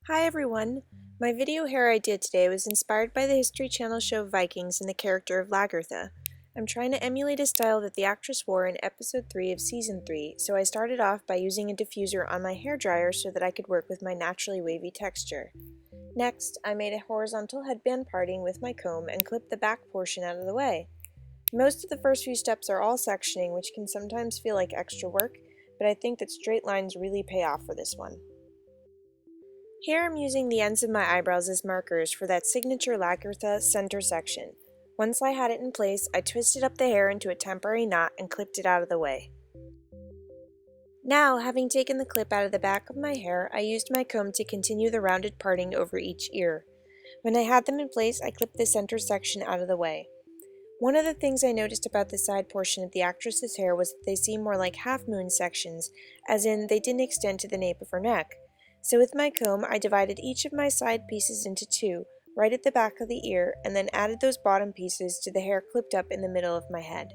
Hi everyone! My video hair I did today was inspired by the History Channel show Vikings and the character of Lagertha. I'm trying to emulate a style that the actress wore in episode 3 of season 3, so I started off by using a diffuser on my hairdryer so that I could work with my naturally wavy texture. Next, I made a horizontal headband parting with my comb and clipped the back portion out of the way. Most of the first few steps are all sectioning, which can sometimes feel like extra work, but I think that straight lines really pay off for this one. Here I'm using the ends of my eyebrows as markers for that signature Lagertha center section. Once I had it in place, I twisted up the hair into a temporary knot and clipped it out of the way. Now, having taken the clip out of the back of my hair, I used my comb to continue the rounded parting over each ear. When I had them in place, I clipped the center section out of the way. One of the things I noticed about the side portion of the actress's hair was that they seemed more like half-moon sections, as in they didn't extend to the nape of her neck. So with my comb, I divided each of my side pieces into two, right at the back of the ear, and then added those bottom pieces to the hair clipped up in the middle of my head.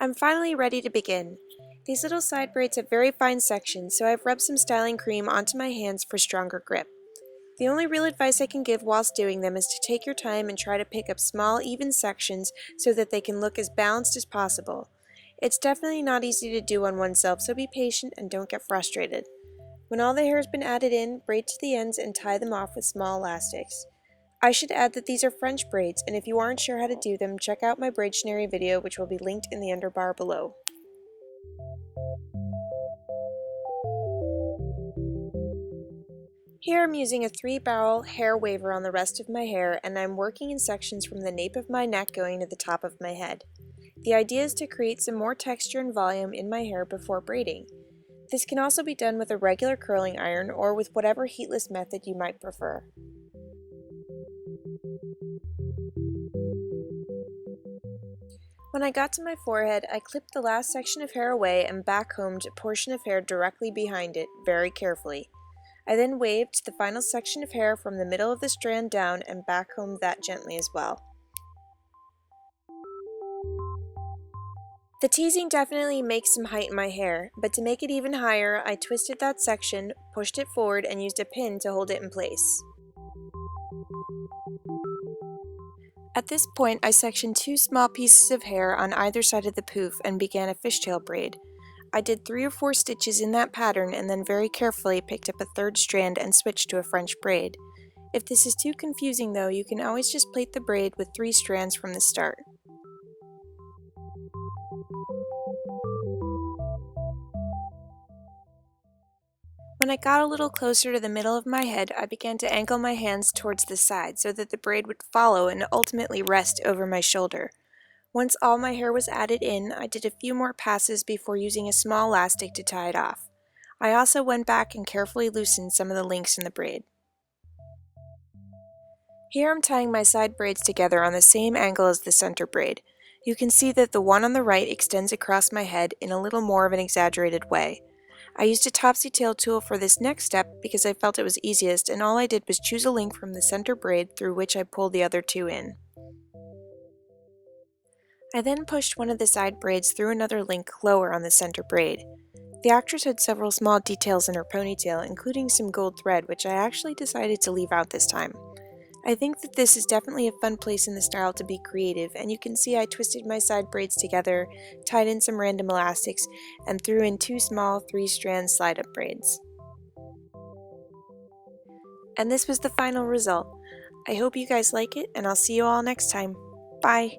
I'm finally ready to begin. These little side braids have very fine sections, so I've rubbed some styling cream onto my hands for stronger grip. The only real advice I can give whilst doing them is to take your time and try to pick up small, even sections so that they can look as balanced as possible. It's definitely not easy to do on oneself, so be patient and don't get frustrated. When all the hair has been added in, braid to the ends and tie them off with small elastics. I should add that these are French braids, and if you aren't sure how to do them, check out my Braidtionary video, which will be linked in the underbar below. Here I'm using a 3-barrel hair waver on the rest of my hair, and I'm working in sections from the nape of my neck going to the top of my head. The idea is to create some more texture and volume in my hair before braiding. This can also be done with a regular curling iron or with whatever heatless method you might prefer. When I got to my forehead, I clipped the last section of hair away and backcombed a portion of hair directly behind it, very carefully. I then waved the final section of hair from the middle of the strand down and backcombed that gently as well. The teasing definitely makes some height in my hair, but to make it even higher, I twisted that section, pushed it forward, and used a pin to hold it in place. At this point, I sectioned 2 small pieces of hair on either side of the poof and began a fishtail braid. I did 3 or 4 stitches in that pattern and then very carefully picked up a third strand and switched to a French braid. If this is too confusing though, you can always just plait the braid with 3 strands from the start. When I got a little closer to the middle of my head, I began to angle my hands towards the side so that the braid would follow and ultimately rest over my shoulder. Once all my hair was added in, I did a few more passes before using a small elastic to tie it off. I also went back and carefully loosened some of the links in the braid. Here I'm tying my side braids together on the same angle as the center braid. You can see that the one on the right extends across my head in a little more of an exaggerated way. I used a topsy-tail tool for this next step because I felt it was easiest, and all I did was choose a link from the center braid through which I pulled the other 2 in. I then pushed one of the side braids through another link lower on the center braid. The actress had several small details in her ponytail, including some gold thread, which I actually decided to leave out this time. I think that this is definitely a fun place in the style to be creative, and you can see I twisted my side braids together, tied in some random elastics, and threw in 2 small 3-strand slide-up braids. And this was the final result. I hope you guys like it, and I'll see you all next time. Bye!